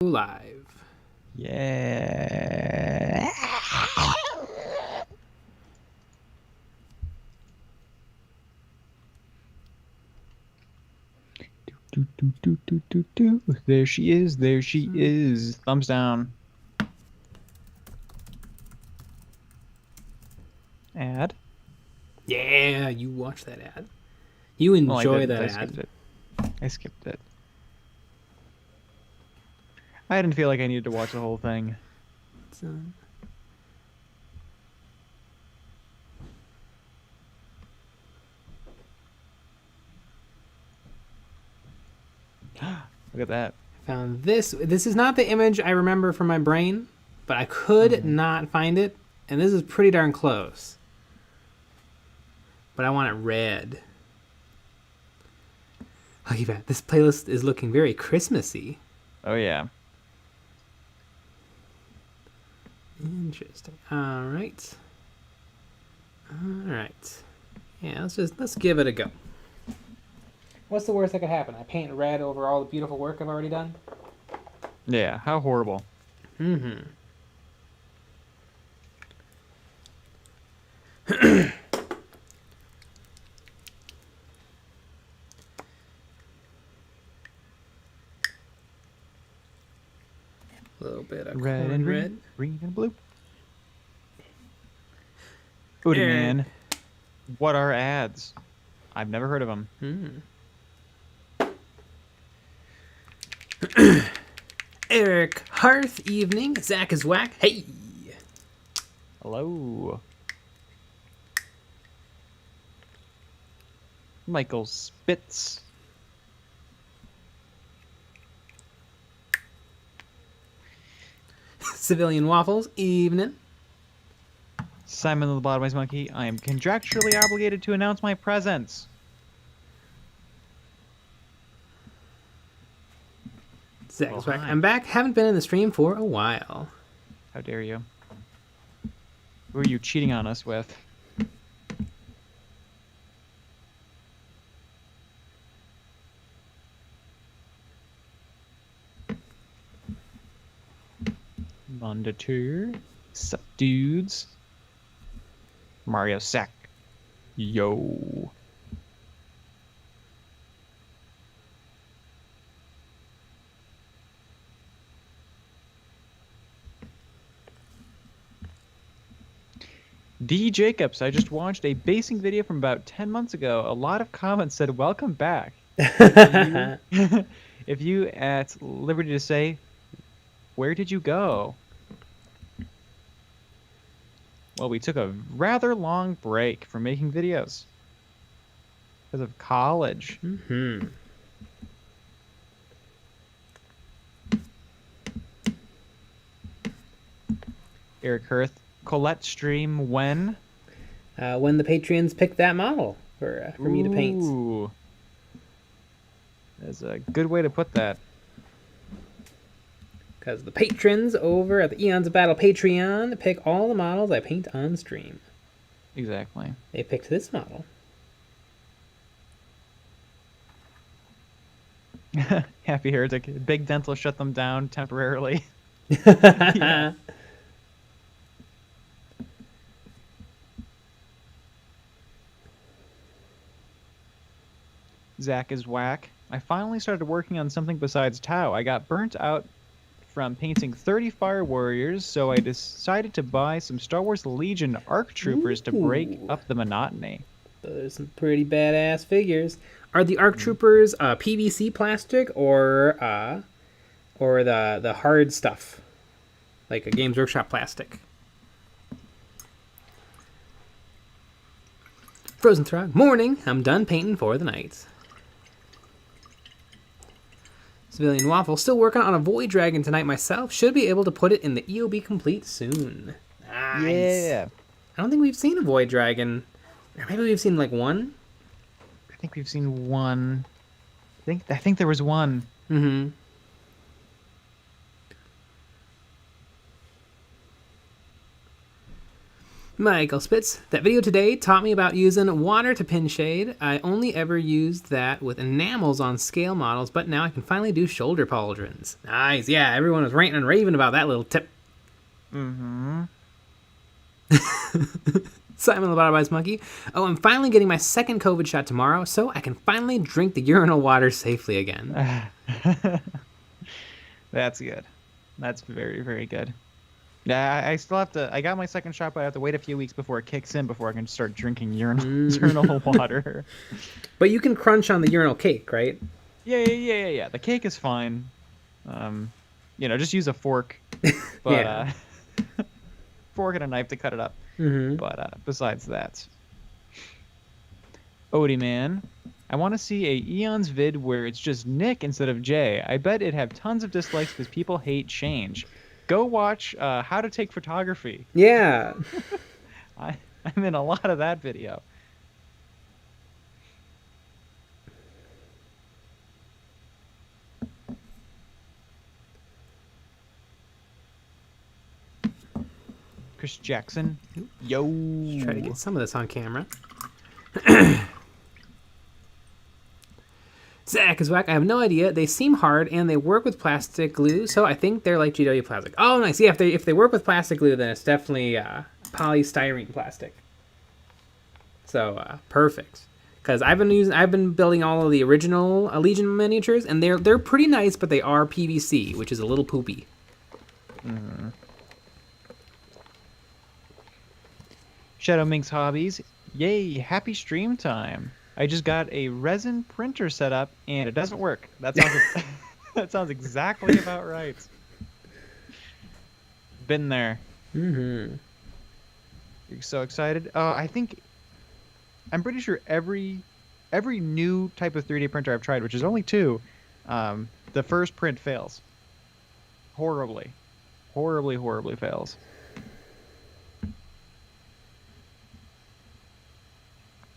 Live. Yeah. There she is. There she is. Thumbs down. Ad. Yeah, you watch that ad. You enjoy that ad. I skipped it. I didn't feel like I needed to watch the whole thing. Look at that. I found this. This is not the image I remember from my brain, but I could not find it, and this is pretty darn close. But I want it red. Look at that. This playlist is looking very Christmassy. Oh yeah. Interesting. All right. All right. Yeah, let's give it a go. What's the worst that could happen? I paint red over all the beautiful work I've already done? Yeah, how horrible. Mm-hmm. A little bit of Red and red. Green and blue. Oody man. What are ads? I've never heard of them. Eric Hearth evening. Zach is whack. Hey. Hello. Michael Spitz. Civilian Waffles evening. Simon the Lobotomized Monkey. I am contractually obligated to announce my presence. Zach is whack. I'm back. Haven't been in the stream for a while. How dare you? Who are you cheating on us with? Mondator. Sup, dudes? Mario Sack. Yo. D. Jacobs, I just watched a basing video from about 10 months ago. A lot of comments said, welcome back. If you at liberty to say, where did you go? Well, we took a rather long break from making videos because of college. Eric Hirth, Colette stream when? When the Patreons pick that model for me to paint. Ooh. That's a good way to put that. Because the patrons over at the Eons of Battle Patreon pick all the models I paint on stream. Exactly. They picked this model. Happy Heretic. Big Dental shut them down temporarily. Yeah. Zach is whack. I finally started working on something besides Tau. I got burnt out from painting 30 Fire Warriors, so I decided to buy some Star Wars Legion ARC Troopers to break up the monotony. There's some pretty badass figures. Are the ARC Troopers PVC plastic or the hard stuff, like a Games Workshop plastic? Frozen Throg, morning. I'm done painting for the night. Civilian Waffle, still working on a Void Dragon tonight myself. Should be able to put it in the EOB complete soon. Nice. Yeah. I don't think we've seen a Void Dragon. Or maybe we've seen like one. I think we've seen one. I think there was one. Mm-hmm. Michael Spitz, that video today taught me about using water to pin shade. I only ever used that with enamels on scale models, but now I can finally do shoulder pauldrons. Nice, yeah, everyone was ranting and raving about that little tip. Mm-hmm. Simon the Bottom-Eyes Monkey. Oh, I'm finally getting my second COVID shot tomorrow, so I can finally drink the urinal water safely again. That's good. That's very, very good. Yeah, I still have to. I got my second shot, but I have to wait a few weeks before it kicks in before I can start drinking urinal water. But you can crunch on the urinal cake, right? Yeah. The cake is fine. Just use a fork. But Yeah. fork and a knife to cut it up. Mm-hmm. But besides that, Odie Man, I want to see a Eons vid where it's just Nick instead of Jay. I bet it'd have tons of dislikes because people hate change. Go watch How to Take Photography. Yeah. I'm in a lot of that video. Chris Jackson. Yo. Let's try to get some of this on camera. Zach is whack. I have no idea. They seem hard and they work with plastic glue, so I think they're like GW plastic. Oh, nice. Yeah, if they work with plastic glue, then it's definitely polystyrene plastic. So perfect. Because I've been building all of the original Legion miniatures, and they're pretty nice, but they are PVC, which is a little poopy. Mm-hmm. Shadow Minx Hobbies. Yay, happy stream time. I just got a resin printer set up and it doesn't work. That sounds exactly about right. Been there. Mm-hmm. You're so excited. I'm pretty sure every new type of 3D printer I've tried, which is only 2, the first print fails. Horribly fails.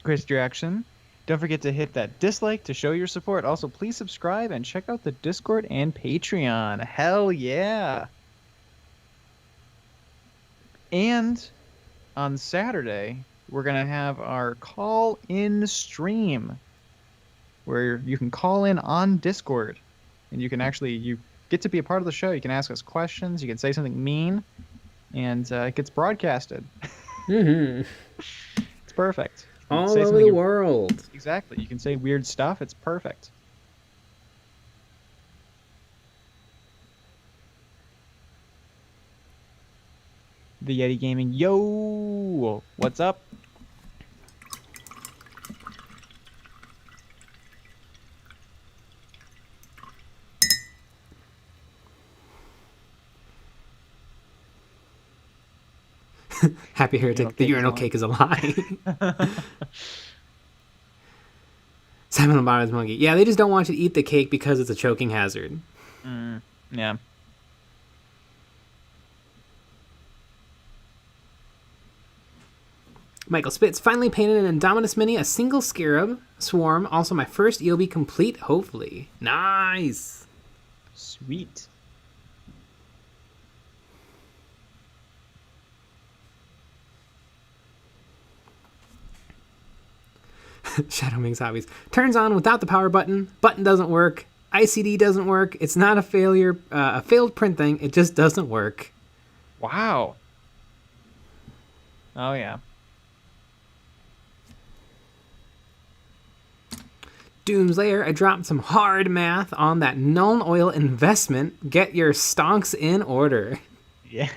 Chris Jackson. Don't forget to hit that dislike to show your support. Also, please subscribe and check out the Discord and Patreon. Hell yeah. And on Saturday, we're going to have our call-in stream where you can call in on Discord. And you get to be a part of the show. You can ask us questions. You can say something mean. And it gets broadcasted. Mm-hmm. It's perfect. All over the world. Exactly. You can say weird stuff. It's perfect. The Yeti Gaming. Yo! What's up? Happy Heretic, the urinal cake is a lie. Simon the Bottom-Eyes Monkey. Yeah, they just don't want you to eat the cake because it's a choking hazard. Yeah. Michael Spitz finally painted an Indominus Mini, a single scarab swarm. Also, my first EOB complete, hopefully. Nice. Sweet. Shadow Ming's Hobbies. Turns on without the power button. Button doesn't work. ICD doesn't work. It's not a failure, a failed print thing. It just doesn't work. Wow. Oh, yeah. Doomslayer, I dropped some hard math on that Nuln Oil investment. Get your stonks in order. Yeah.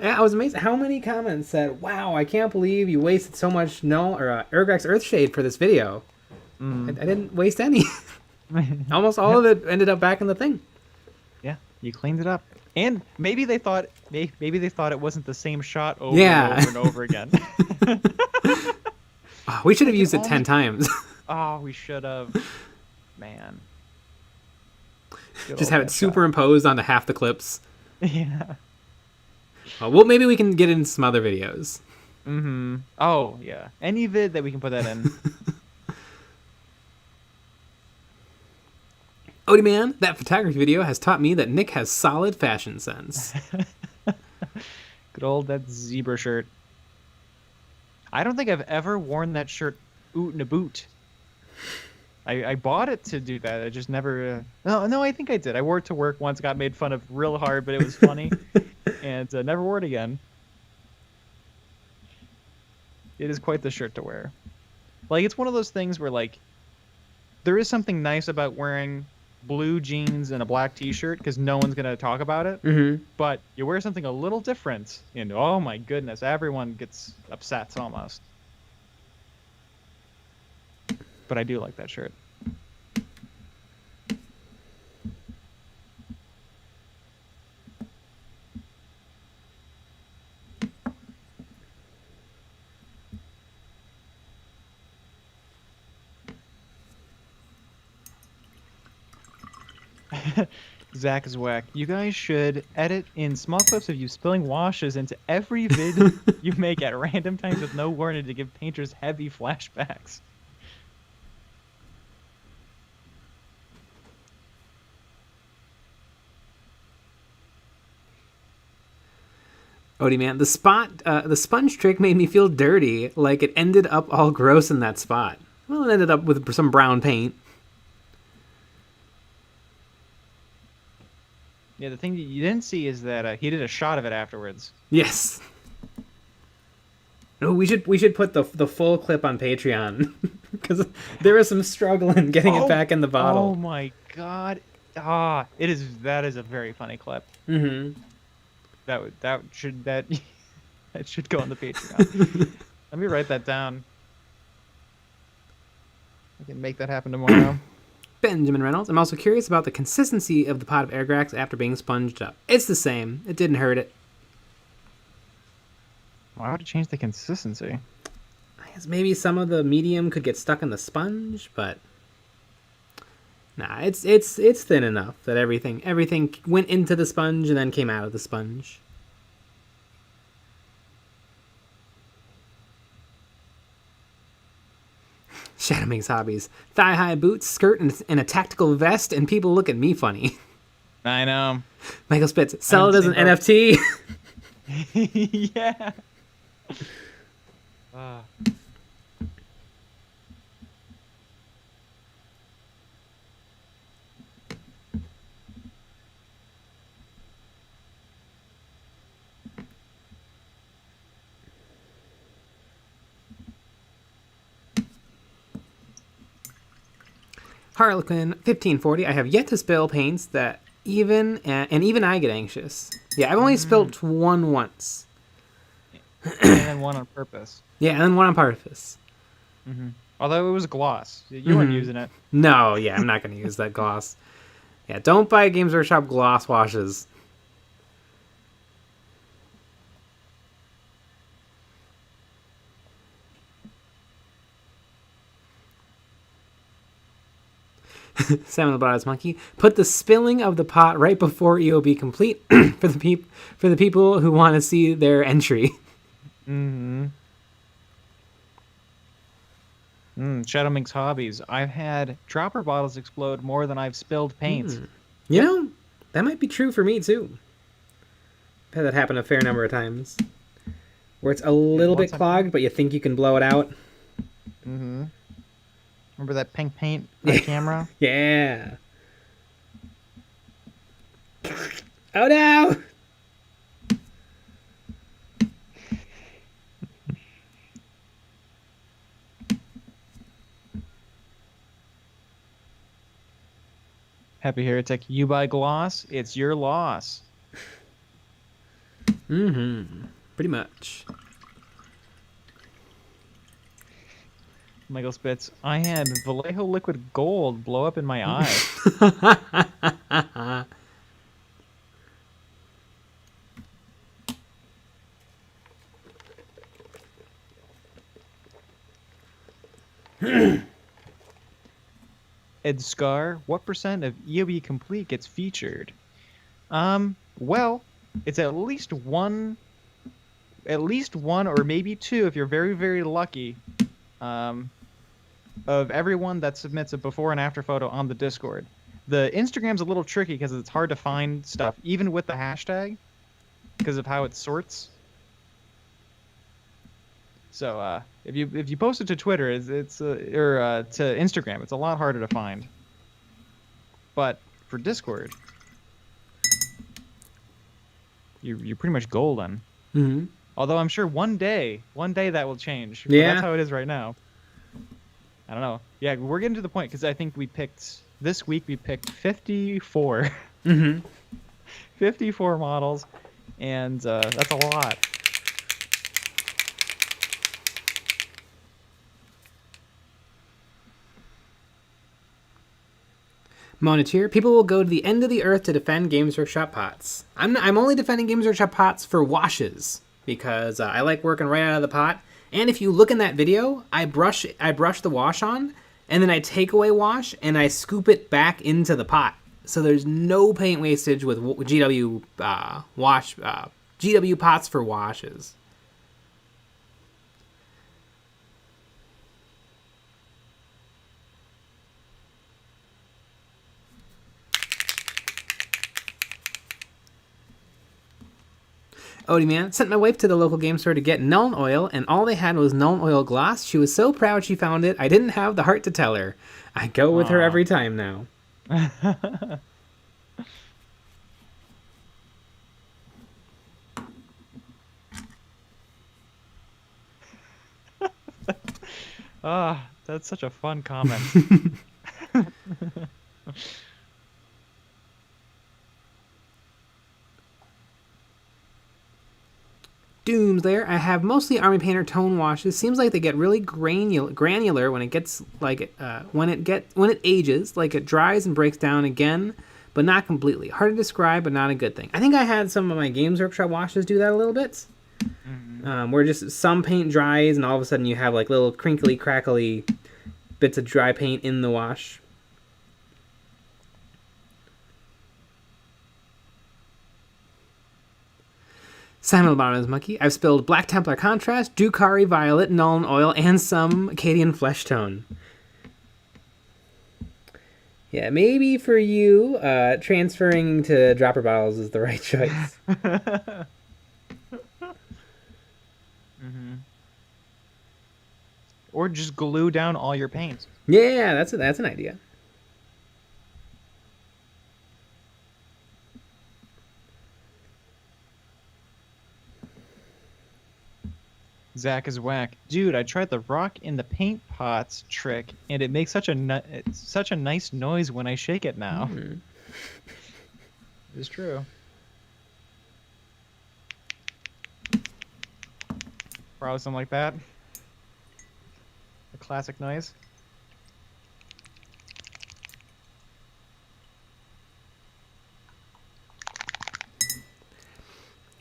Yeah, I was amazed. How many comments said, wow, I can't believe you wasted so much Urgrax Earthshade for this video. I didn't waste any. Almost all of it ended up back in the thing. Yeah, you cleaned it up. And maybe they thought it wasn't the same shot over and over again. Oh, we should have used it 10 times. Oh, we should have. Man. Just have it superimposed onto half the clips. Yeah. Well, maybe we can get in some other videos. Mm-hmm. Oh, yeah. Any vid that we can put that in. Odie Man, that photography video has taught me that Nick has solid fashion sense. Good old that zebra shirt. I don't think I've ever worn that shirt oot in a boot. I bought it to do that. I just never. No, I think I did. I wore it to work once. Got made fun of real hard, but it was funny, and never wore it again. It is quite the shirt to wear. Like, it's one of those things where, like, there is something nice about wearing blue jeans and a black t-shirt because no one's going to talk about it. Mm-hmm. But you wear something a little different, and oh my goodness, everyone gets upset almost. But I do like that shirt. Zach is whack. You guys should edit in small clips of you spilling washes into every vid you make at random times with no warning to give painters heavy flashbacks. Odie man, the sponge trick made me feel dirty. Like it ended up all gross in that spot. Well, it ended up with some brown paint. Yeah, the thing that you didn't see is that he did a shot of it afterwards. Yes. No, we should put the full clip on Patreon because there was some struggle in getting it back in the bottle. Oh my god! That is a very funny clip. Mm-hmm. That should go on the Patreon. Let me write that down. I can make that happen tomorrow. Benjamin Reynolds. I'm also curious about the consistency of the pot of Airgrax after being sponged up. It's the same. It didn't hurt it. Why would it change the consistency? I guess maybe some of the medium could get stuck in the sponge, but nah, it's thin enough that everything went into the sponge and then came out of the sponge. Shadow makes hobbies. Thigh-high boots, skirt, and a tactical vest, and people look at me funny. I know. Michael Spitz, sell it as an NFT. Yeah. Harlequin 1540. I have yet to spill paints that even I get anxious. Yeah, I've only spilt one once. And then one on purpose. Yeah, and then one on purpose. Mm-hmm. Although it was gloss. You weren't using it. No, yeah, I'm not going to use that gloss. Yeah, don't buy Games Workshop gloss washes. Salmon the Bottom's Monkey. Put the spilling of the pot right before EOB complete for the people who want to see their entry. Mm-hmm. Shadow Mink's hobbies. I've had dropper bottles explode more than I've spilled paint. You know, that might be true for me too. I've had that happen a fair number of times. Where it's a little bit clogged, but you think you can blow it out. Mm-hmm. Remember that pink paint on camera? Yeah. Oh no! Happy Heretic, you buy gloss, it's your loss. Mm-hmm. Pretty much. Michael Spitz, I had Vallejo liquid gold blow up in my eye. Ed Scar, what percent of EOB Complete gets featured? Well, it's at least one or maybe two if you're very, very lucky. Of everyone that submits a before and after photo on the Discord. The Instagram's a little tricky because it's hard to find stuff, even with the hashtag, because of how it sorts. So if you post it to Twitter, it's or to Instagram, it's a lot harder to find. But for Discord, you're pretty much golden. Mm-hmm. Although I'm sure one day that will change. But Yeah. that's how it is right now. I don't know. Yeah, we're getting to the point because I think this week we picked 54. Mm-hmm. 54 models, and that's a lot. Monitor, people will go to the end of the earth to defend Games Workshop pots. I'm only defending Games Workshop pots for washes because I like working right out of the pot. And if you look in that video, I brush the wash on, and then I take away wash and I scoop it back into the pot. So there's no paint wastage with GW GW pots for washes. Odie man, sent my wife to the local game store to get Nuln oil, and all they had was Nuln oil gloss. She was so proud she found it, I didn't have the heart to tell her. I go with her every time now. That's such a fun comment. Doomslayer, I have mostly Army Painter tone washes. Seems like they get really granular when it gets like when it ages, like it dries and breaks down again, but not completely. Hard to describe, but not a good thing. I think I had some of my Games Workshop washes do that a little bit. Mm-hmm. Where just some paint dries and all of a sudden you have like little crinkly, crackly bits of dry paint in the wash. Simon Albano's Monkey. I've spilled Black Templar Contrast, Drukhari Violet, Nuln Oil, and some Acadian Flesh Tone. Yeah, maybe for you, transferring to dropper bottles is the right choice. Mm-hmm. Or just glue down all your paints. Yeah, that's an idea. Zach is whack. Dude, I tried the rock in the paint pots trick, and it makes such a nice noise when I shake it now. Mm. It's true. Probably something like that. A classic noise.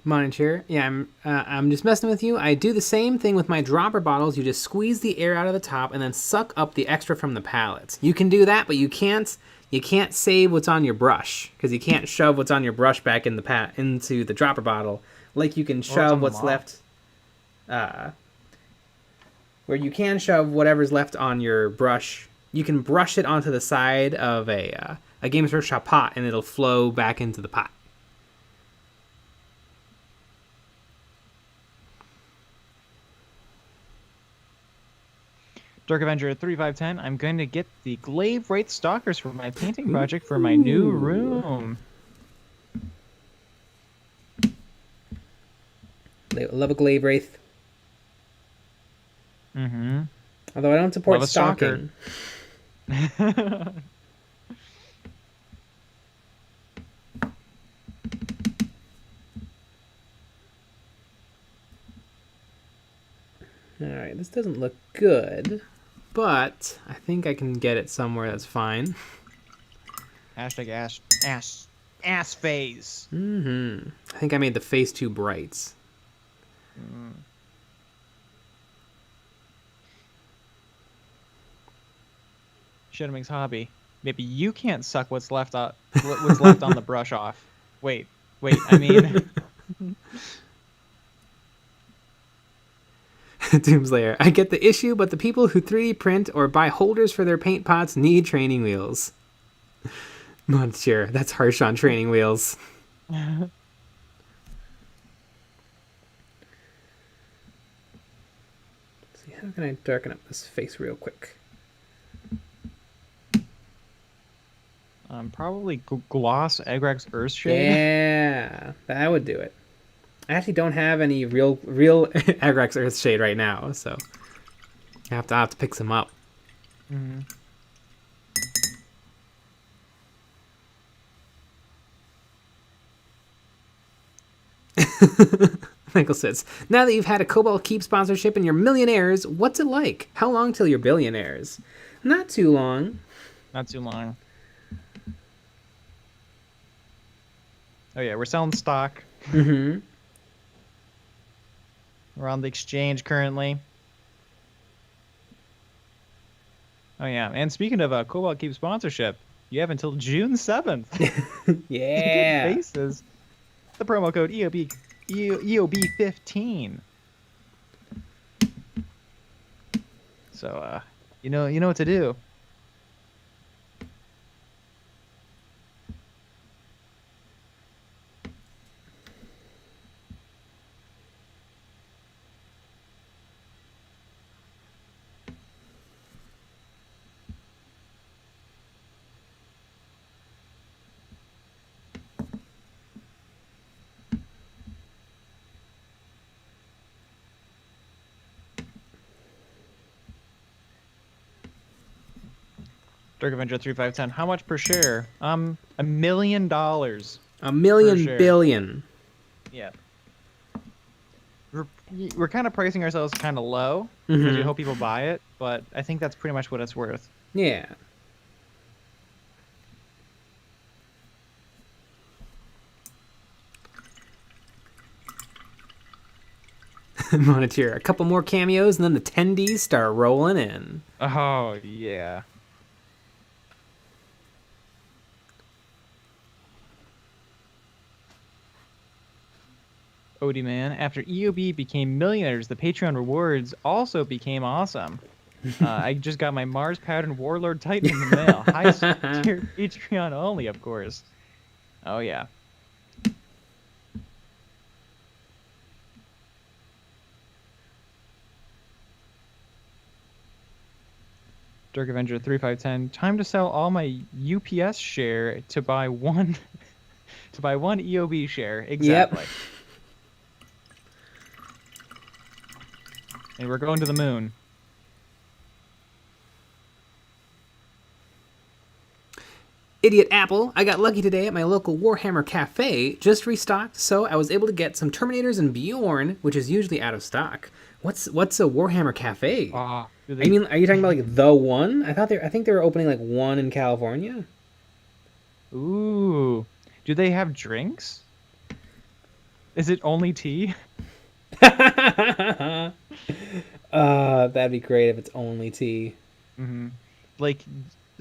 Monitor, yeah, I'm just messing with you. I do the same thing with my dropper bottles. You just squeeze the air out of the top and then suck up the extra from the pallets. You can do that, but you can't save what's on your brush because you can't shove what's on your brush back in into the dropper bottle like you can shove what's left. Where you can shove whatever's left on your brush, you can brush it onto the side of a Games Workshop pot and it'll flow back into the pot. Dark Avenger 3510, I'm going to get the Glaive Wraith Stalkers for my painting project for my new room. Love a Glaive Wraith. Mm-hmm. Although I don't support stalking. Alright, this doesn't look good, but I think I can get it somewhere that's fine. Hashtag ass phase. Mm-hmm. I think I made the face too bright. Shedming's hobby. Maybe you can't suck what's left on the brush off. Wait, I mean... Doomslayer. I get the issue, but the people who 3D print or buy holders for their paint pots need training wheels. Monsieur, that's harsh on training wheels. How can I darken up this face real quick? Probably gloss Agrax Earthshade. Yeah, that would do it. I actually don't have any real Agrax Earthshade right now, so I have to pick some up. Mm-hmm. Michael says, now that you've had a Cobalt Keep sponsorship and you're millionaires, what's it like? How long till you're billionaires? Not too long. Not too long. Oh yeah, we're selling stock. Mm-hmm. We're on the exchange currently. Oh yeah, and speaking of Cobalt Keep sponsorship, you have until June 7th Yeah. to get bases. The promo code EOB15. So you know what to do. Dark Avenger 3510. How much per share? $1 million. $1 million billion. Yeah. We're kind of pricing ourselves kind of low because we hope people buy it, but I think that's pretty much what it's worth. Yeah. Moneteer. A couple more cameos and then the tendies start rolling in. Oh, yeah. Odie man, after EOB became millionaires, the Patreon rewards also became awesome. I just got my Mars pattern Warlord Titan in the mail. High tier Patreon only, of course. Oh yeah. Dark Avenger 3510. Time to sell all my UPS share to buy one EOB share. Exactly. Yep. And we're going to the moon. Idiot Apple, I got lucky today at my local Warhammer cafe, just restocked, so I was able to get some Terminators and Bjorn, which is usually out of stock. What's a Warhammer cafe? I mean, are you talking about like the one? I think they were opening like one in California. Ooh. Do they have drinks? Is it only tea? That'd be great if it's only tea. Mm-hmm.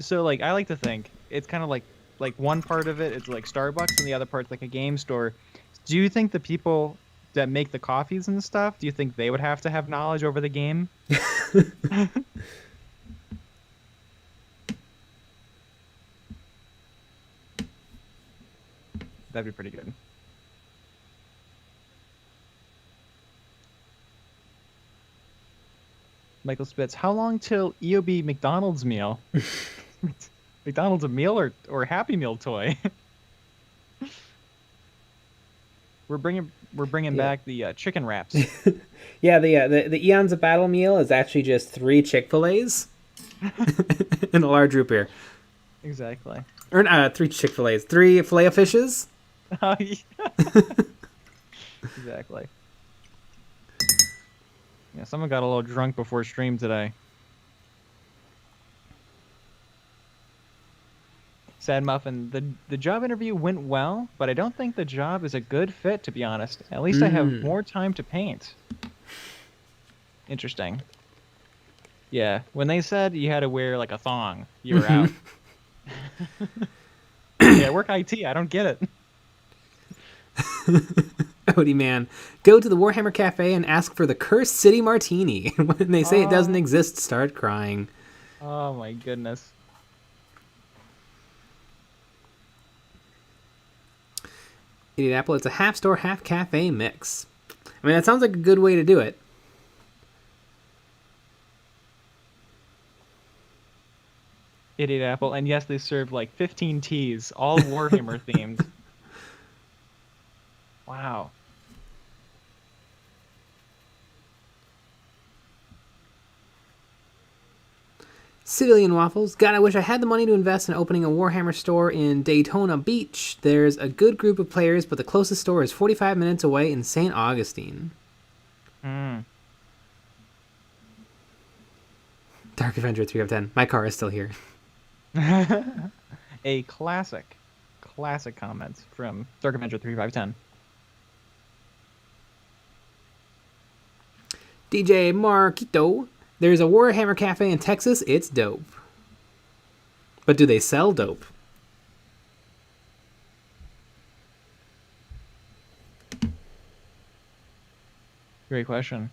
So I like to think it's kind of like one part of it is like Starbucks and the other part's like a game store. Do you think the people that make the coffees and stuff, do you think they would have to have knowledge over the game? That'd be pretty good. Michael Spitz, how long till EOB McDonald's meal? McDonald's a meal or Happy Meal toy? We're bringing back the chicken wraps. Yeah, the Eons of Battle meal is actually just 3 Chick-fil-A's and a large root beer. Exactly. Or 3 Chick-fil-A's, 3 Filet-O-Fishes. Oh, yeah. Exactly. Yeah, someone got a little drunk before stream today. Sad Muffin, the job interview went well, but I don't think the job is a good fit, to be honest. At least I have more time to paint. Interesting. Yeah, when they said you had to wear like a thong, you were out. Yeah, work IT, I don't get it. Odie man, go to the Warhammer Cafe and ask for the Cursed City Martini. When they say it doesn't exist, start crying. Oh my goodness. Idiot Apple, it's a half store, half cafe mix. I mean, that sounds like a good way to do it. Idiot apple. And yes, they serve like 15 teas, all Warhammer themed. Wow. Civilian Waffles. God, I wish I had the money to invest in opening a Warhammer store in Daytona Beach. There's a good group of players, but the closest store is 45 minutes away in St. Augustine. Hmm. Dark Avenger 3 of 10. My car is still here. A classic comment from Dark Avenger 3510. DJ Marquito. There's a Warhammer cafe in Texas. It's dope. But do they sell dope? Great question.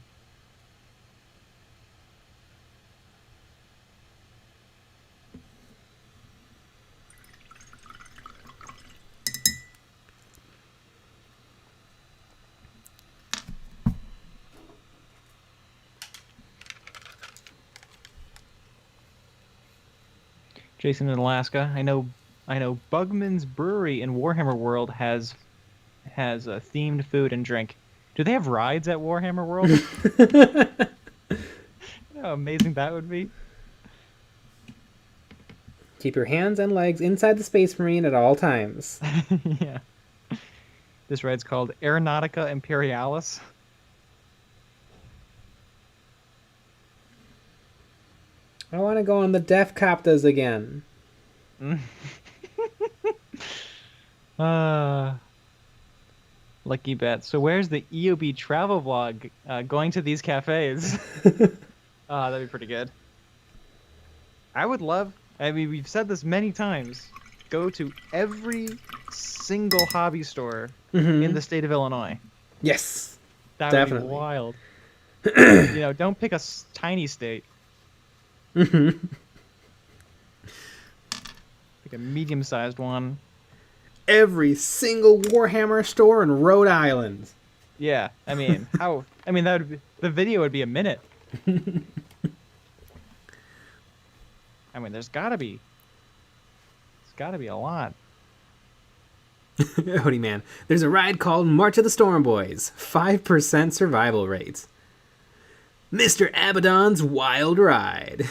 Jason in Alaska. I know Bugman's Brewery in Warhammer World has a themed food and drink. Do they have rides at Warhammer World? How amazing that would be. Keep your hands and legs inside the Space Marine at all times. Yeah. This ride's called Aeronautica Imperialis. I want to go on the Def Coptas again. Lucky bet. So where's the EOB travel vlog going to these cafes? That'd be pretty good. I would love, I mean, we've said this many times, go to every single hobby store in the state of Illinois. Yes. That definitely. would be wild. You know, don't pick a tiny state. Pick a medium-sized one. Every single Warhammer store in Rhode Island. Yeah, I mean, how? I mean, that would be, the video would be a minute. I mean, there's gotta be a lot. Howdy, man. There's a ride called March of the Storm Boys. 5% survival rate. Mr. Abaddon's Wild Ride.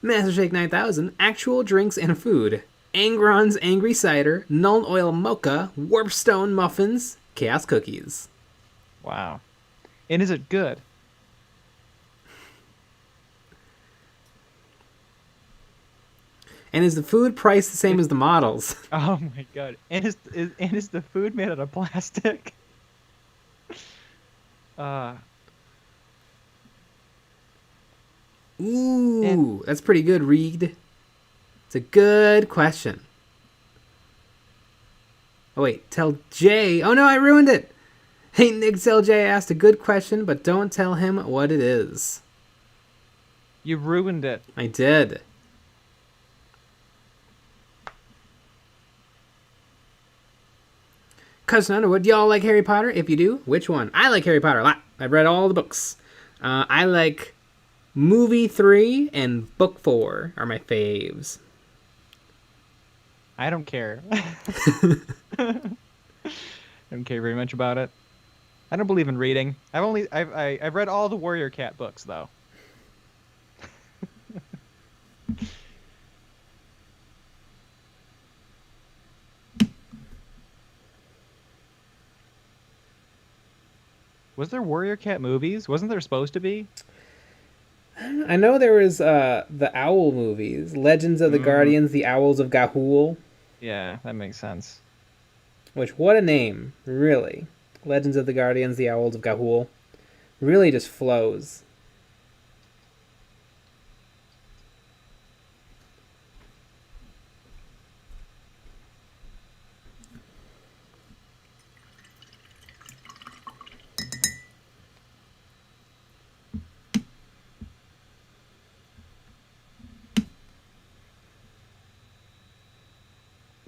Master Shake 9000, actual drinks and food. Angron's Angry Cider, Null Oil Mocha, Warpstone Muffins, Chaos Cookies. Wow. And is it good? And is the food priced the same as the models? Oh my god. And is the food made out of plastic? Ooh, that's pretty good, Reed. It's a good question. Oh wait, tell Jay. Oh no, I ruined it. Hey, Nick, tell Jay I asked a good question, but don't tell him what it is. You ruined it. I did. Cousin Underwood, y'all like Harry Potter? If you do, which one? I like Harry Potter a lot. I've read all the books. I like movie 3 and book 4 are my faves. I don't care. I don't care very much about it. I don't believe in reading. I've read all the Warrior Cat books though. Was there Warrior Cat movies? Wasn't there supposed to be? I know there was the Owl movies. Legends of the Guardians, the Owls of Ga'Hoole. Yeah, that makes sense. Which, what a name, really. Legends of the Guardians, the Owls of Ga'Hoole. Really just flows.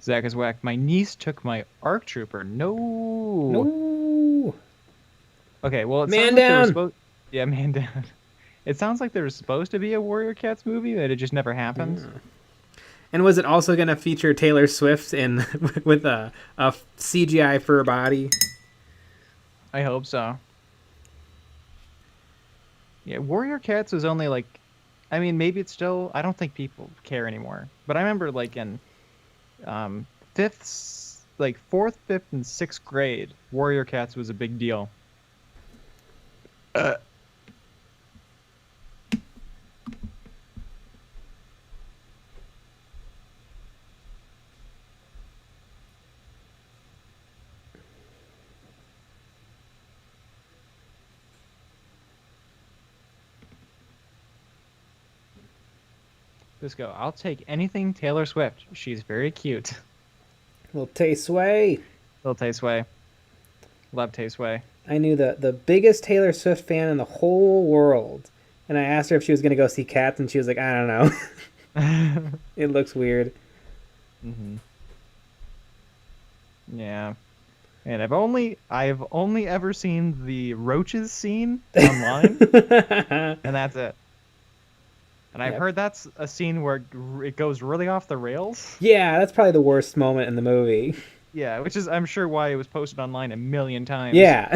Zach is whack. My niece took my ARC Trooper. No. No. Okay, well, it's Man not like down. Yeah, man down. It sounds like there was supposed to be a Warrior Cats movie, but it just never happened. Yeah. And was it also going to feature Taylor Swift in with a CGI fur body? I hope so. Yeah, Warrior Cats was only like, I mean, maybe it's still. I don't think people care anymore. But I remember like in fourth, fifth, and sixth grade, Warrior Cats was a big deal. Just go. I'll take anything Taylor Swift. She's very cute. Little Tay Sway. Little Tay Sway. Love Tay Sway. I knew the biggest Taylor Swift fan in the whole world. And I asked her if she was going to go see Cats, and she was like, I don't know. It looks weird. Mm-hmm. Yeah. And I've only ever seen the roaches scene online, and that's it. And I've heard that's a scene where it goes really off the rails. Yeah, that's probably the worst moment in the movie. Yeah, which is, I'm sure, why it was posted online a million times. Yeah.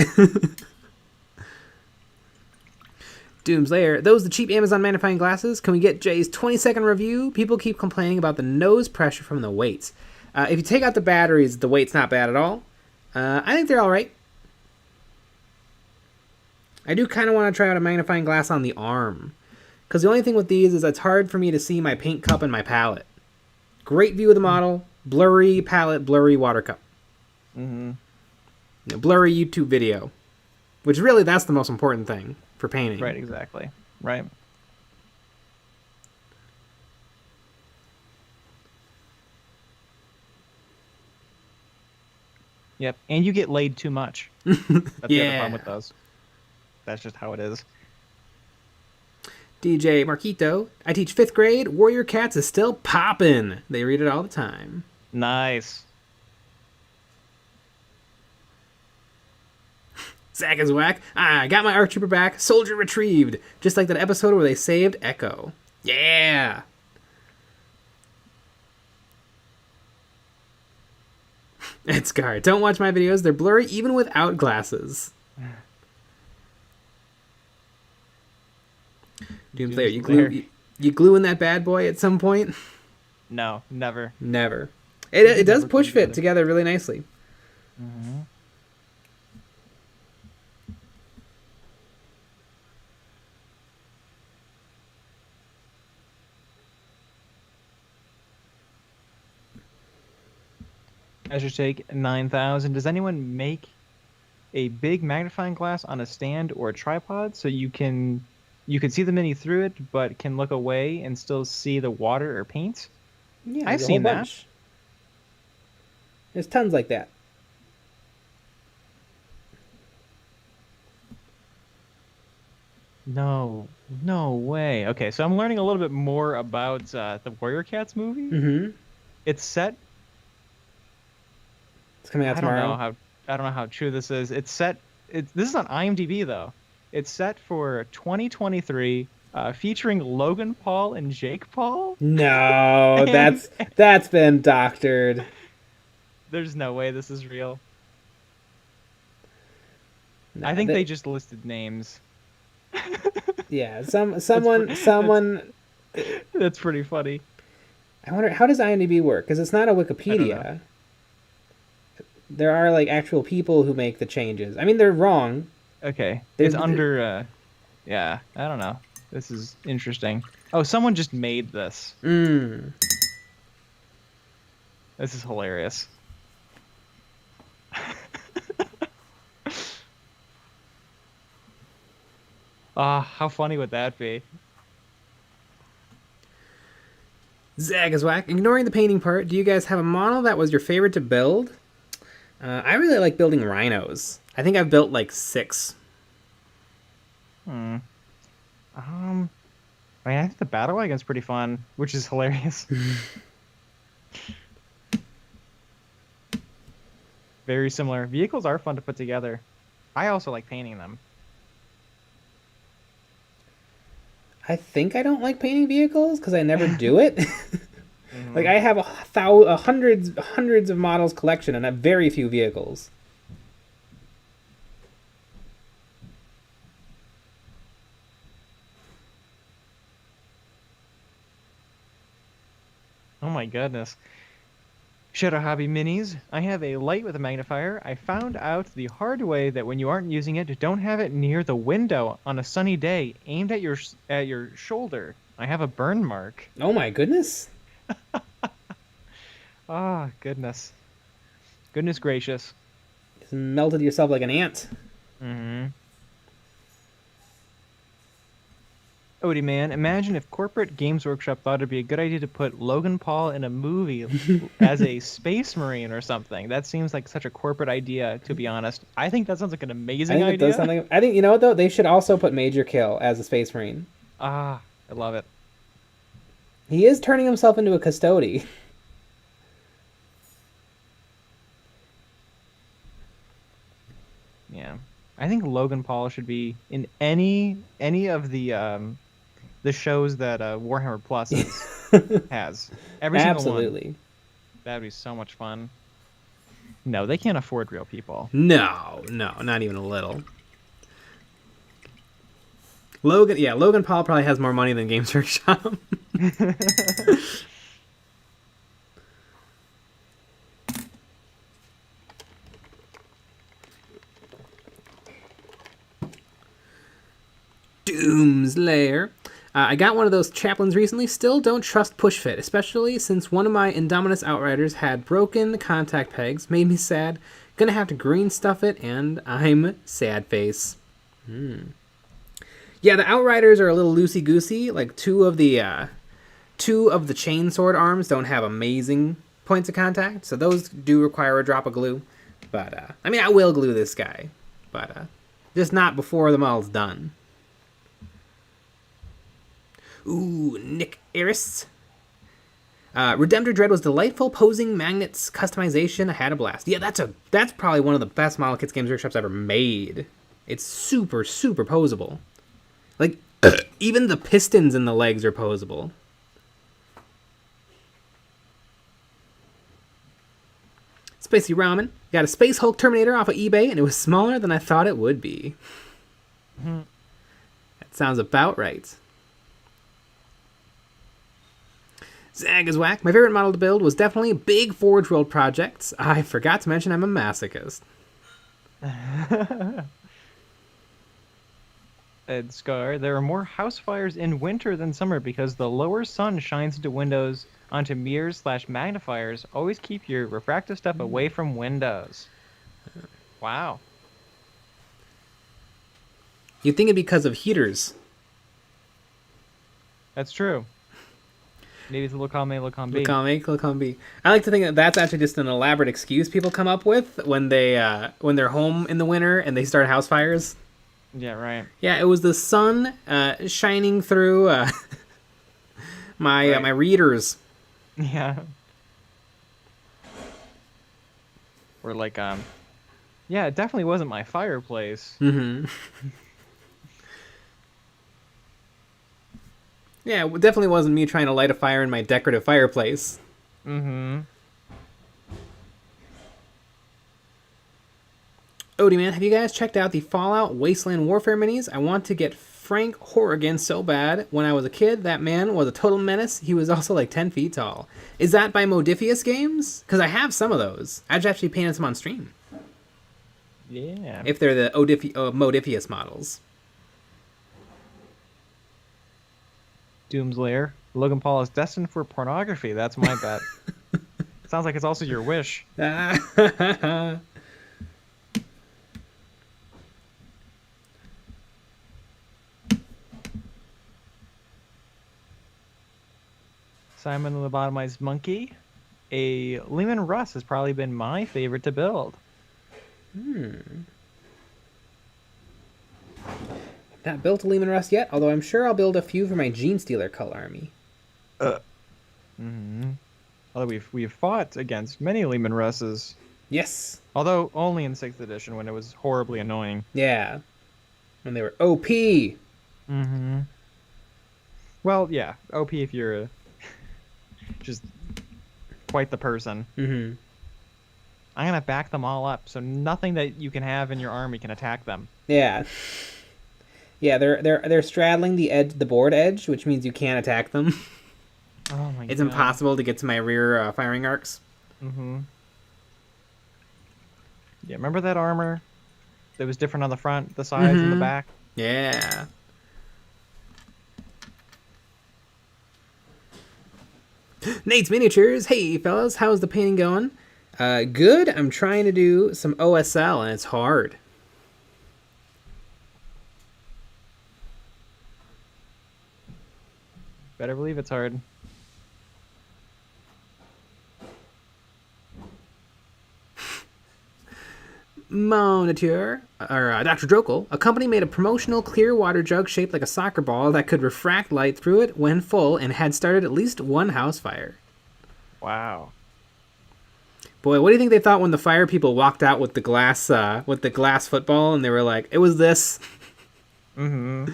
Doomslayer, those the cheap Amazon magnifying glasses? Can we get Jay's 20-second review? People keep complaining about the nose pressure from the weights. If you take out the batteries, the weight's not bad at all. I think they're all right. I do kind of want to try out a magnifying glass on the arm. Because the only thing with these is it's hard for me to see my paint cup and my palette. Great view of the model, blurry palette, blurry water cup. Mm-hmm. Blurry YouTube video. Which really, that's the most important thing for painting. Right, exactly. Right. Yep, and you get laid too much. That's the other problem with those. That's just how it is. DJ Marquito, I teach 5th grade. Warrior Cats is still poppin'. They read it all the time. Nice. Zach is whack. I got my ARC Trooper back. Soldier retrieved. Just like that episode where they saved Echo. Yeah. It's Scar. Don't watch my videos. They're blurry even without glasses. Doomslayer, you gluing that bad boy at some point? No, never. Never. It does push fit together really nicely. Mm-hmm. Measure take 9,000. Does anyone make a big magnifying glass on a stand or a tripod so you can see the mini through it, but can look away and still see the water or paint? Yeah, I've seen that. There's tons like that. No way. Okay, so I'm learning a little bit more about the Warrior Cats movie. Mm-hmm. It's set. It's coming out tomorrow. I don't know how true this is. It's set. This is on IMDb though. It's set for 2023, featuring Logan Paul and Jake Paul. No, that's been doctored. There's no way this is real. No, I think they just listed names. Yeah, someone. That's pretty funny. I wonder, how does IMDb work? Because it's not a Wikipedia. There are like actual people who make the changes. I mean, they're wrong. Okay, it's under. Yeah, I don't know. This is interesting. Oh, someone just made this. This is hilarious. How funny would that be? Zag is whack. Ignoring the painting part, do you guys have a model that was your favorite to build? I really like building rhinos. I think I've built like 6. I mean, I think the battle wagon's pretty fun, which is hilarious. Very similar. Vehicles are fun to put together. I also like painting them. I think I don't like painting vehicles because I never do it. Mhm. Like I have hundreds of models collection and I have very few vehicles. Oh my goodness. Shadow Hobby Minis. I have a light with a magnifier. I found out the hard way that when you aren't using it, don't have it near the window on a sunny day, aimed at your shoulder. I have a burn mark. Oh my goodness. Ah, goodness. Goodness gracious. Just melted yourself like an ant. Mm-hmm. Odie man, imagine if corporate Games Workshop thought it'd be a good idea to put Logan Paul in a movie as a space marine or something. That seems like such a corporate idea, to be honest. I think that sounds like an amazing I think it idea. does something. I think you know what though. They should also put Major Kill as a Space Marine. Ah, I love it. He is turning himself into a custody. Yeah. I think Logan Paul should be in any of the shows that Warhammer Plus has. Every single one. Absolutely. That'd be so much fun. No, they can't afford real people. No, not even a little. Logan Paul probably has more money than Games Workshop. Doomslayer. I got one of those chaplains recently. Still don't trust push fit, especially since one of my Indominus Outriders had broken contact pegs. Made me sad. Gonna have to green stuff it, and I'm sad face. Yeah, the Outriders are a little loosey goosey. Like two of the chainsword arms don't have amazing points of contact, so those do require a drop of glue. But I mean, I will glue this guy, but just not before the model's done. Ooh, Nick Eris. Redemptor Dread was delightful. Posing magnets customization. I had a blast. Yeah, that's probably one of the best model kits Games Workshop's ever made. It's super, super posable. Like, even the pistons in the legs are posable. Spacey Ramen. Got a Space Hulk Terminator off of eBay, and it was smaller than I thought it would be. Mm-hmm. That sounds about right. Zag is whack. My favorite model to build was definitely big Forge World projects. I forgot to mention I'm a masochist. Ed Scar, there are more house fires in winter than summer because the lower sun shines into windows, onto mirrors / magnifiers. Always keep your refractive stuff away from windows. Wow. You'd think it'd be because of heaters. That's true. Maybe it's a look on A, look on B. Look on A, look on B. I like to think that that's actually just an elaborate excuse people come up with when they're home in the winter and they start house fires. Yeah, right. Yeah, it was the sun shining through my readers. Yeah. Or like, yeah, it definitely wasn't my fireplace. Mm-hmm. Yeah, it definitely wasn't me trying to light a fire in my decorative fireplace. Mm-hmm. Odie man, have you guys checked out the Fallout Wasteland Warfare minis? I want to get Frank Horrigan so bad. When I was a kid, that man was a total menace. He was also like 10 feet tall. Is that by Modifius Games? Because I have some of those. I've actually painted some on stream. Yeah. If they're the Modifius models. Doom's Lair. Logan Paul is destined for pornography. That's my bet. Sounds like it's also your wish. Simon the Lobotomized Monkey. A Lehman Russ has probably been my favorite to build. Not built a Lehman Rust yet, although I'm sure I'll build a few for my Gene Stealer Cull army. Mm-hmm. Although we've fought against many Lehman Russes. Yes. Although only in 6th edition when it was horribly annoying. Yeah. When they were OP. Mm-hmm. Well, yeah, OP if you're just quite the person. Mm-hmm. I'm gonna back them all up, so nothing that you can have in your army can attack them. Yeah. Yeah, they're straddling the board edge, which means you can't attack them. Oh my It's god. impossible to get to my rear firing arcs. Mm-hmm. Yeah, remember that armor that was different on the front, the sides, and the back? Yeah. Nate's Miniatures. Hey, fellas, how's the painting going? Good. I'm trying to do some OSL, and it's hard. Better believe it's hard. Monitor, or Dr. Drokel, a company made a promotional clear water jug shaped like a soccer ball that could refract light through it when full and had started at least one house fire. Wow. Boy, what do you think they thought when the fire people walked out with the glass football and they were like, it was this? Mm-hmm.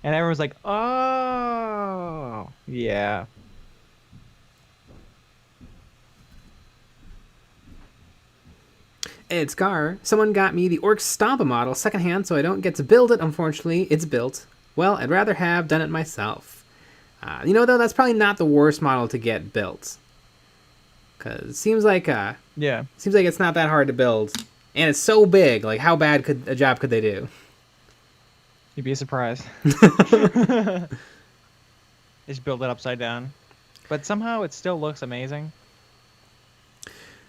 And everyone's like, oh, yeah. Ed Scar, someone got me the Orc Stompa model secondhand, so I don't get to build it. Unfortunately, it's built. Well, I'd rather have done it myself. Though, that's probably not the worst model to get built. Because it seems like it's not that hard to build. And it's so big. Like, how bad a job could they do? You'd be surprised. Just build it upside down. But somehow it still looks amazing.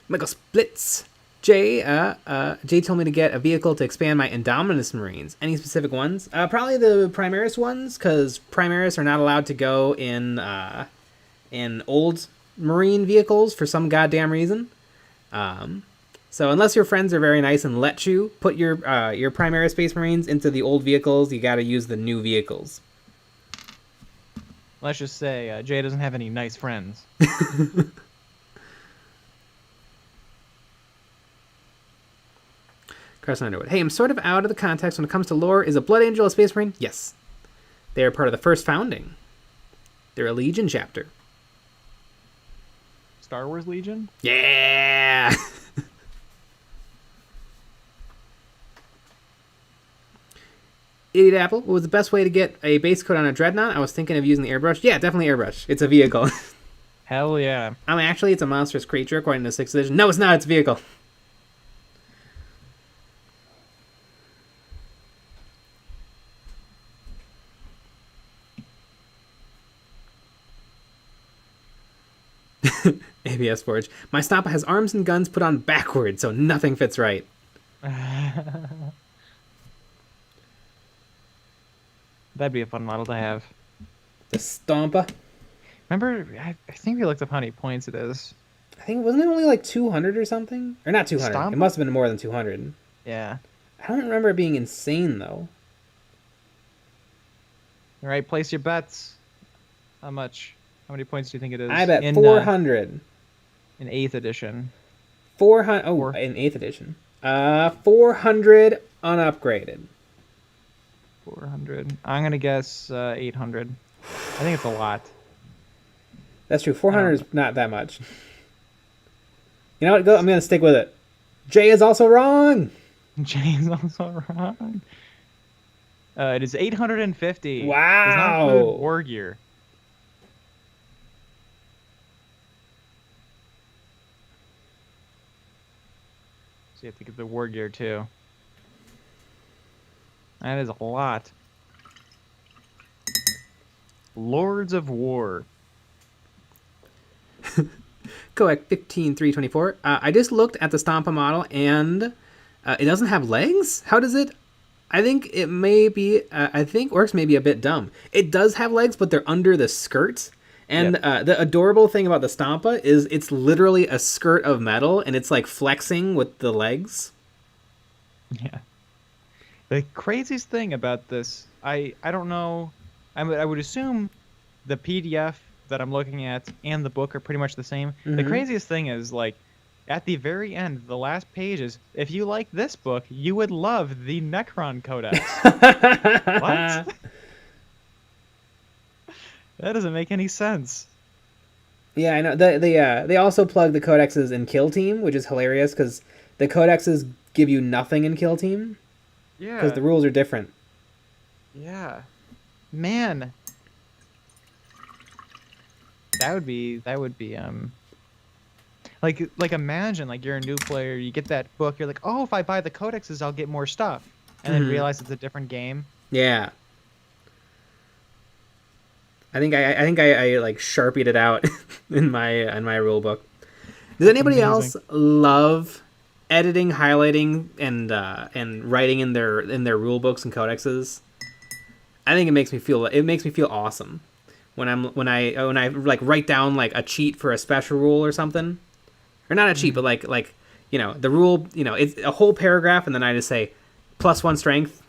Michael Splits. Jay told me to get a vehicle to expand my Indominus Marines. Any specific ones? Probably the Primaris ones, because Primaris are not allowed to go in old Marine vehicles for some goddamn reason. So unless your friends are very nice and let you put your Primaris Space Marines into the old vehicles, you got to use the new vehicles. Let's just say Jay doesn't have any nice friends. Carson Underwood. Hey, I'm sort of out of the context when it comes to lore. Is a Blood Angel a Space Marine? Yes. They are part of the first founding. They're a Legion chapter. Star Wars Legion? Yeah! Idiot Apple, what was the best way to get a base coat on a Dreadnought? I was thinking of using the airbrush. Yeah, definitely airbrush. It's a vehicle. Hell yeah. Actually, it's a monstrous creature according to 6th edition. No, it's not. It's a vehicle. ABS Forge. My Stompa has arms and guns put on backwards, so nothing fits right. That'd be a fun model to have. The Stompa? Remember, I think we looked up how many points it is. I think, wasn't it only like 200 or something? Or not 200. Stompa? It must have been more than 200. Yeah. I don't remember it being insane, though. All right, place your bets. How much? How many points do you think it is? I bet 400. In 8th edition. 400. Oh, in 8th edition. 400 unupgraded. 400. I'm going to guess 800. I think it's a lot. That's true. 400 is not that much. You know what? I'm going to stick with it. Jay is also wrong. Jay is also wrong. It is 850. Wow. Does not include war gear. So you have to get the war gear too. That is a lot. Lords of War. Coac 15324. I just looked at the Stompa model and it doesn't have legs? How does it? I think it may be. I think Orcs may be a bit dumb. It does have legs, but they're under the skirt. And Yep. The adorable thing about the Stompa is it's literally a skirt of metal, and it's like flexing with the legs. Yeah. The craziest thing about this, I don't know. I would assume the PDF that I'm looking at and the book are pretty much the same. The craziest thing is, like, at the very end, the last pages, if you like this book, you would love the Necron Codex. What? That doesn't make any sense. Yeah, I know. They also plug the codexes in Kill Team, which is hilarious because the codexes give you nothing in Kill Team because Yeah. the rules are different. Yeah. Man, that would be like imagine like you're a new player, you get that book, you're like, oh, if I buy the codexes, I'll get more stuff, and then realize it's a different game. Yeah, I think I like sharpied it out in my rule book. Does That's anybody amazing. else love editing, highlighting, and writing in their rule books and codexes? I think it makes me feel awesome when I like write down like a cheat for a special rule or something, or not a cheat, but like the rule, it's a whole paragraph, and then I just say +1 strength,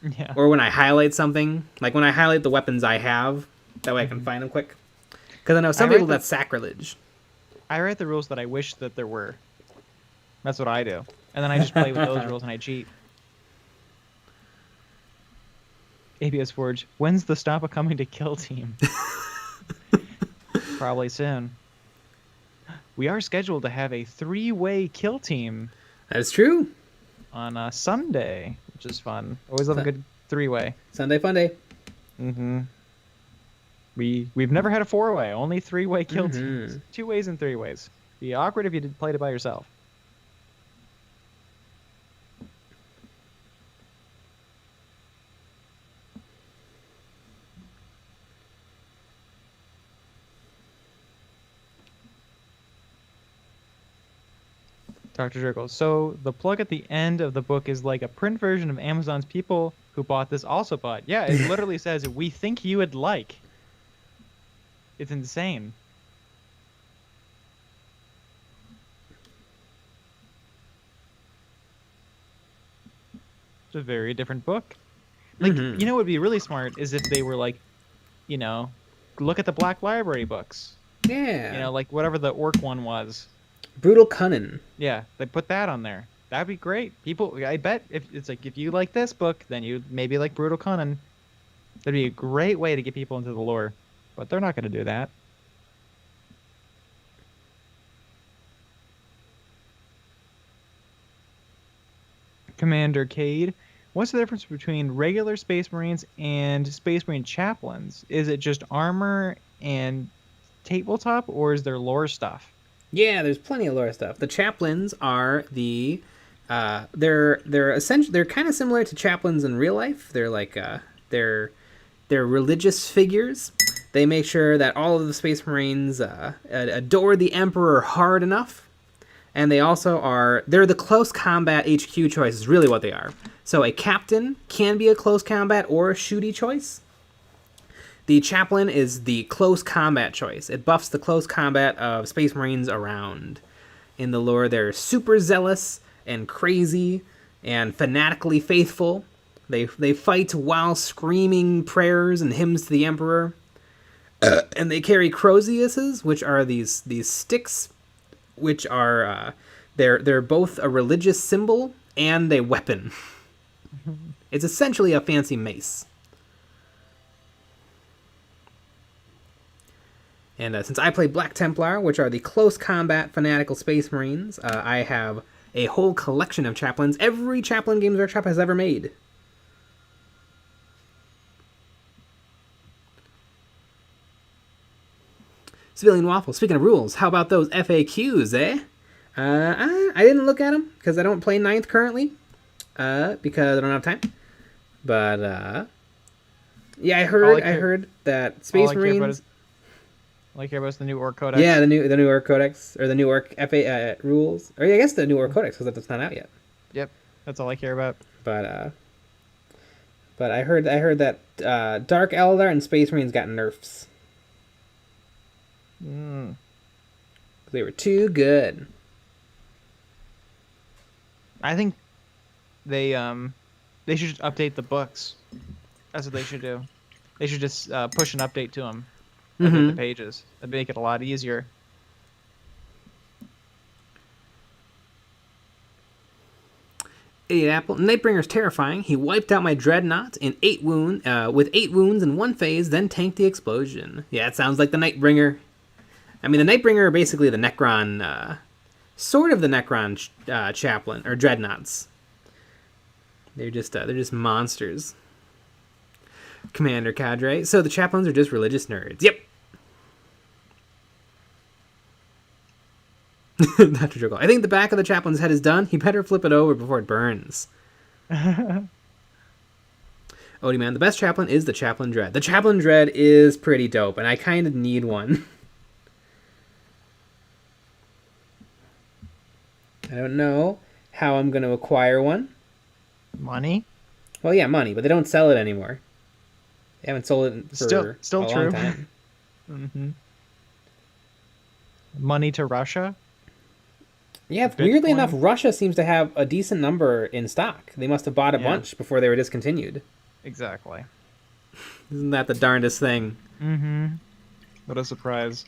Yeah. or when I highlight something, like when I highlight the weapons I have, that way I can find them quick. Because I know some I write people the that's sacrilege. I write the rules that I wish that there were. That's what I do, and then I just play with those rules and I cheat. ABS Forge. When's the Stompa coming to Kill Team? Probably soon. We are scheduled to have a 3-way Kill Team That is true. on Sunday, which is fun. Always love a good 3-way. Sunday fun day. Mm-hmm. We've never had a 4-way, only 3-way Kill Teams. 2 ways and 3 ways. Be awkward if you played it by yourself. Dr. Jekyll. So the plug at the end of the book is like a print version of Amazon's People Who Bought This Also Bought. Yeah, it literally says, we think you would like. It's insane. It's a very different book. Like, you know what would be really smart is if they were like, look at the Black Library books. Yeah. Like whatever the orc one was. Brutal Cunning. Yeah, they put that on there. That'd be great. People, I bet if you like this book, then you maybe like Brutal Conan. That'd be a great way to get people into the lore, but they're not going to do that. Commander Cade, what's the difference between regular Space Marines and Space Marine chaplains? Is it just armor and tabletop, or is there lore stuff? Yeah, there's plenty of lore stuff. The chaplains are they're essentially they're kind of similar to chaplains in real life. They're like they're religious figures. They make sure that all of the Space Marines adore the Emperor hard enough, and they're the close combat HQ choice is really what they are. So a captain can be a close combat or a shooty choice. The chaplain is the close combat choice. It buffs the close combat of Space Marines around. In the lore, they're super zealous and crazy and fanatically faithful. They fight while screaming prayers and hymns to the Emperor. And they carry Croziuses, which are these sticks, which are they're both a religious symbol and a weapon. It's essentially a fancy mace. And since I play Black Templar, which are the close combat fanatical Space Marines, I have a whole collection of chaplains. Every Chaplain Games Workshop has ever made. Civilian Waffle, speaking of rules, how about those FAQs, eh? I didn't look at them because I don't play 9th currently, because I don't have time. But, yeah, I heard that Space Marines... Like here was the new Orc Codex. Yeah, the new Orc Codex, or the new Orc FA rules, or I guess the new Orc Codex because that's not out yet. Yep, that's all I care about. But I heard that Dark Eldar and Space Marines got nerfs. They were too good. I think they should just update the books. That's what they should do. They should just push an update to them. The pages. That'd make it a lot easier. 8 apple. Nightbringer's terrifying. He wiped out my dreadnought in with 8 wounds in one phase, then tanked the explosion. Yeah, it sounds like the Nightbringer. I mean, the Nightbringer are basically the Necron, sort of the Necron chaplain or dreadnoughts. They're just monsters. Commander cadre. So the chaplains are just religious nerds. Yep. Dr. Jokel. I think the back of the chaplain's head is done. He better flip it over before it burns. Odie man, the best chaplain is the Chaplain Dread. The Chaplain Dread is pretty dope, and I kind of need one. I don't know how I'm going to acquire one. Money? Well, yeah, money, but they don't sell it anymore. They haven't sold it for still a true. long time. Mm-hmm. Money to Russia? Yeah, Bitcoin? weirdly enough, Russia seems to have a decent number in stock. They must have bought a bunch before they were discontinued. Exactly. Isn't that the darndest thing? Mm-hmm. What a surprise.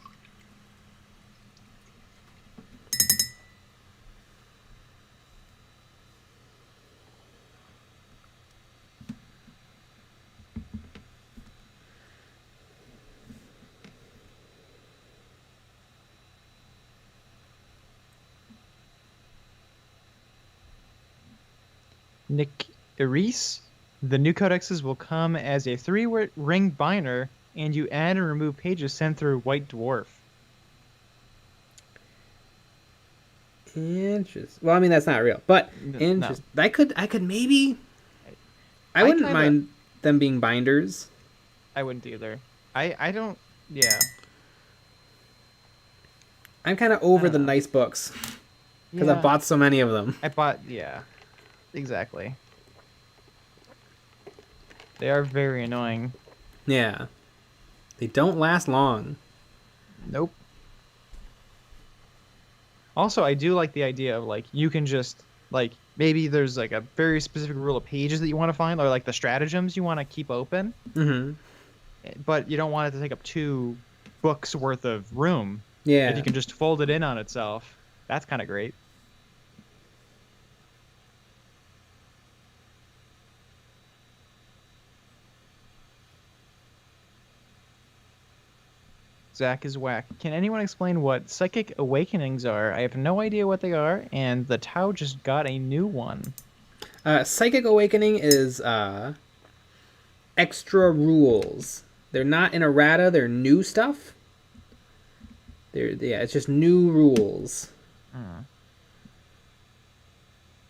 Nick Iris, the new codexes will come as a 3-ring binder, and you add and remove pages sent through White Dwarf. Interesting. Well, I mean that's not real, but interesting. No. I could maybe. I wouldn't mind them being binders. I wouldn't either. I don't. Yeah. I'm kind of over the nice books because I bought so many of them. Yeah. Exactly. They are very annoying. Yeah. They don't last long. Nope. Also, I do like the idea of, like, you can just, like, maybe there's, like, a very specific rule of pages that you want to find, or, like, the stratagems you want to keep open. Mm-hmm. But you don't want it to take up 2 books worth of room. Yeah. If you can just fold it in on itself, that's kind of great. Zach is whack. Can anyone explain what psychic awakenings are? I have no idea what they are, and the Tau just got a new one. Psychic awakening is extra rules. They're not in errata. They're new stuff. It's just new rules.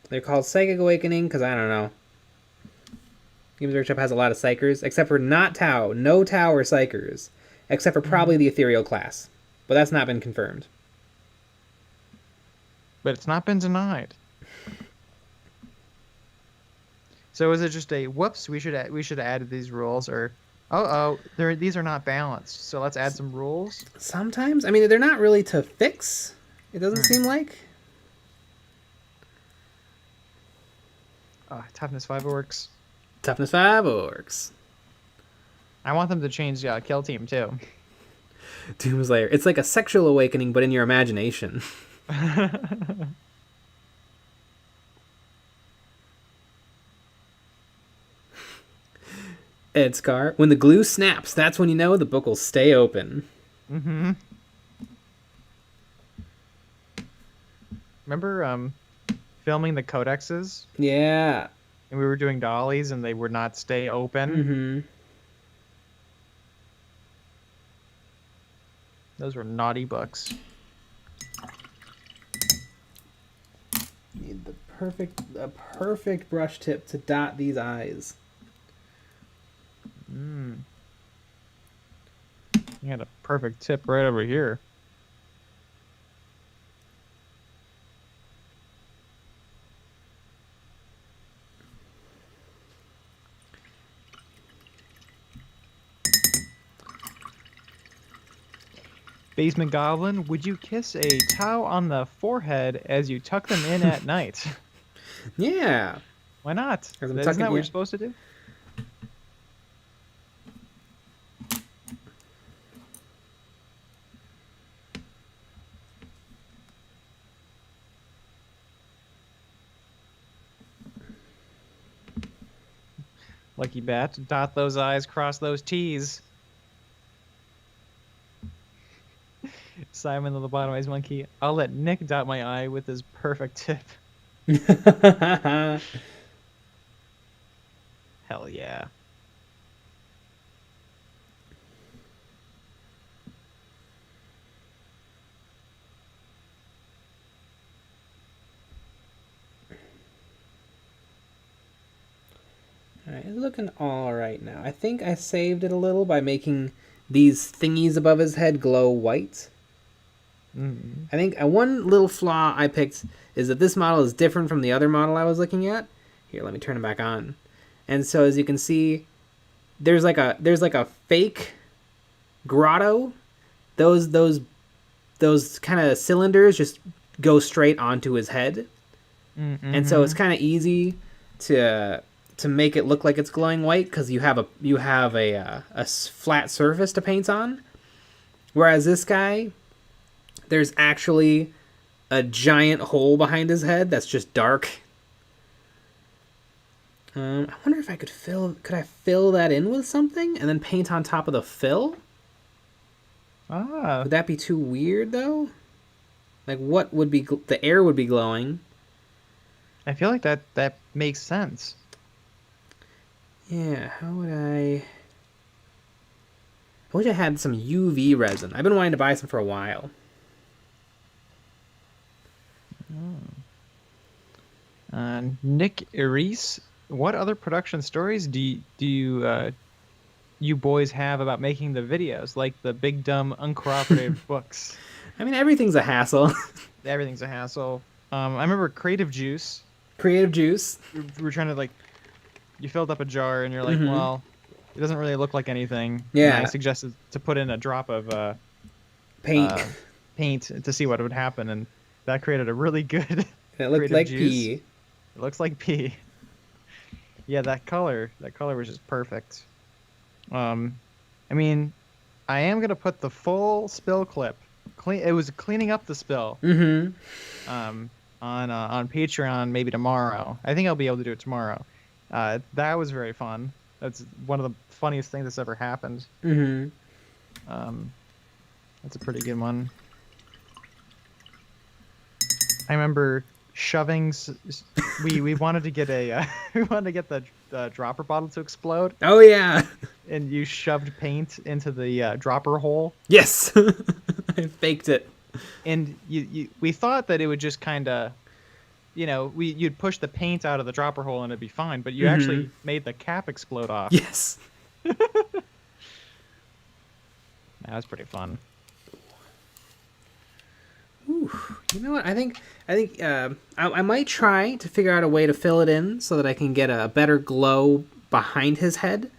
They're called psychic awakening because I don't know. Games Workshop has a lot of psychers, except for not Tau. No Tau or psychers. Except for probably the ethereal class. But that's not been confirmed. But it's not been denied. So is it just a whoops? We should have added these rules, or these are not balanced. So let's add some rules. Sometimes, I mean, they're not really to fix. It doesn't seem like. Toughness 5 orcs. Toughness 5 orcs. I want them to change Kill Team too. Doomslayer. It's like a sexual awakening, but in your imagination. Ed Scar. When the glue snaps, that's when you know the book will stay open. Mm-hmm. Remember filming the codexes? Yeah. And we were doing dollies and they would not stay open? Mm-hmm. Those were naughty books. Need the perfect brush tip to dot these eyes. You had a perfect tip right over here. Basement Goblin, would you kiss a Tau on the forehead as you tuck them in at night? Yeah. Why not? Isn't that what you're supposed to do? Lucky bat. Dot those I's, cross those T's. Simon the lobotomized monkey. I'll let Nick dot my I with his perfect tip. Hell yeah. Alright, it's looking alright now. I think I saved it a little by making these thingies above his head glow white. I think one little flaw I picked is that this model is different from the other model I was looking at. Here, let me turn it back on. And so as you can see, there's like a fake grotto. Those kind of cylinders just go straight onto his head. And so it's kind of easy to make it look like it's glowing white because you have a flat surface to paint on. Whereas this guy, there's actually a giant hole behind his head that's just dark. I wonder if I could fill that in with something and then paint on top of the fill? Would that be too weird though? Like what would be the air would be glowing? I feel like that makes sense. Yeah, how would I wish I had some UV resin. I've been wanting to buy some for a while. Nick Eris, what other production stories do you boys have about making the videos, like the big dumb uncooperative books? I mean, everything's a hassle. Everything's a hassle. I remember Creative Juice. Creative Juice. We were trying to you filled up a jar and you're like, well, it doesn't really look like anything. Yeah. And I suggested to put in a drop of paint to see what would happen, and that created a really good. It looked like juice. pee. It looks like pee. Yeah, that color was just perfect. I mean, I am gonna put the full spill clip. It was cleaning up the spill. On Patreon maybe tomorrow. I think I'll be able to do it tomorrow. That was very fun. That's one of the funniest things that's ever happened. That's a pretty good one. I remember shoving. We wanted to get the dropper bottle to explode. Oh yeah. And you shoved paint into the dropper hole. Yes. I faked it. And we thought that it would just kind of, you'd push the paint out of the dropper hole and it'd be fine, but you actually made the cap explode off. Yes. That was pretty fun. Ooh, you know what? I think I might try to figure out a way to fill it in so that I can get a better glow behind his head.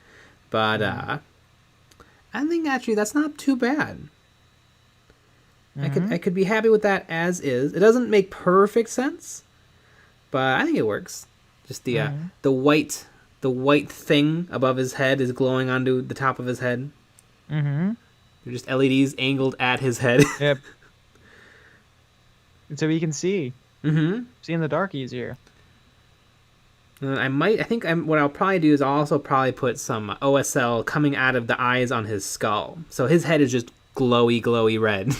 But I think actually that's not too bad. I could be happy with that as is. It doesn't make perfect sense, but I think it works. Just the white thing above his head is glowing onto the top of his head. They're just LEDs angled at his head. Yep. And so you can see. See in the dark easier. What I'll probably do is I'll also probably put some OSL coming out of the eyes on his skull. So his head is just glowy red.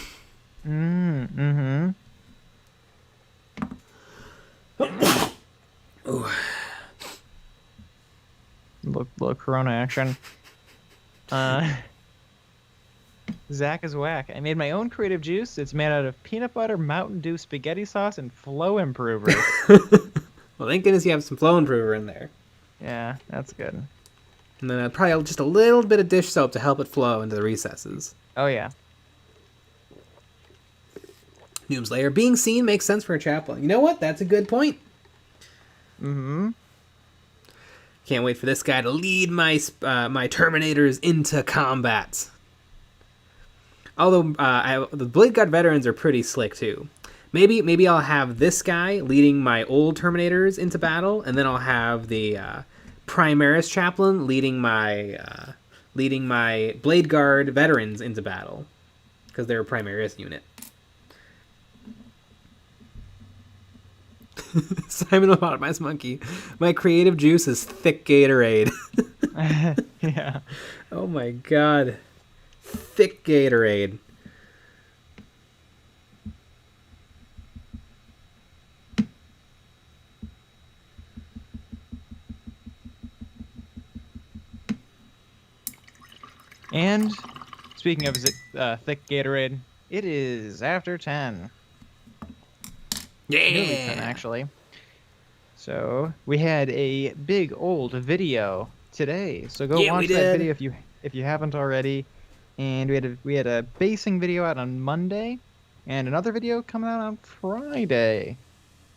Little Corona action. Zach is whack. I made my own creative juice. It's made out of peanut butter, Mountain Dew, spaghetti sauce, and flow improver. Well, thank goodness you have some flow improver in there. Yeah, that's good. And then probably just a little bit of dish soap to help it flow into the recesses. Oh, yeah. Doomslayer. Being seen makes sense for a chaplain. You know what? That's a good point. Mm-hmm. Can't wait for this guy to lead my Terminators into combat. Although the Blade Guard veterans are pretty slick too. Maybe I'll have this guy leading my old Terminators into battle, and then I'll have the Primaris Chaplain leading my Blade Guard veterans into battle, because they're a Primaris unit. Simon Lobotomized Monkey. My creative juice is thick Gatorade. Yeah. Oh my god. Thick Gatorade. And speaking of thick Gatorade, it is after 10. Nearly 10, Yeah. actually. So we had a big old video today. So go Yeah, we watch that did. video if you haven't already. And we had a basing video out on Monday, and another video coming out on Friday.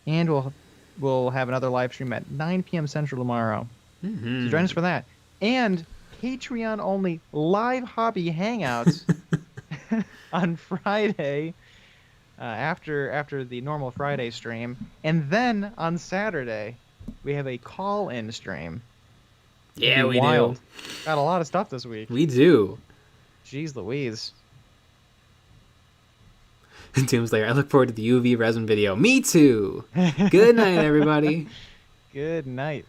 And we'll have another live stream at 9 p.m. Central tomorrow. So join us for that. And Patreon only live hobby hangouts on Friday after the normal Friday stream, and then on Saturday we have a call-in stream. Yeah, It'll be we wild. do. Got a lot of stuff this week. We do. Jeez Louise. Doomslayer, I look forward to the UV resin video. Me too. Good night, everybody. Good night.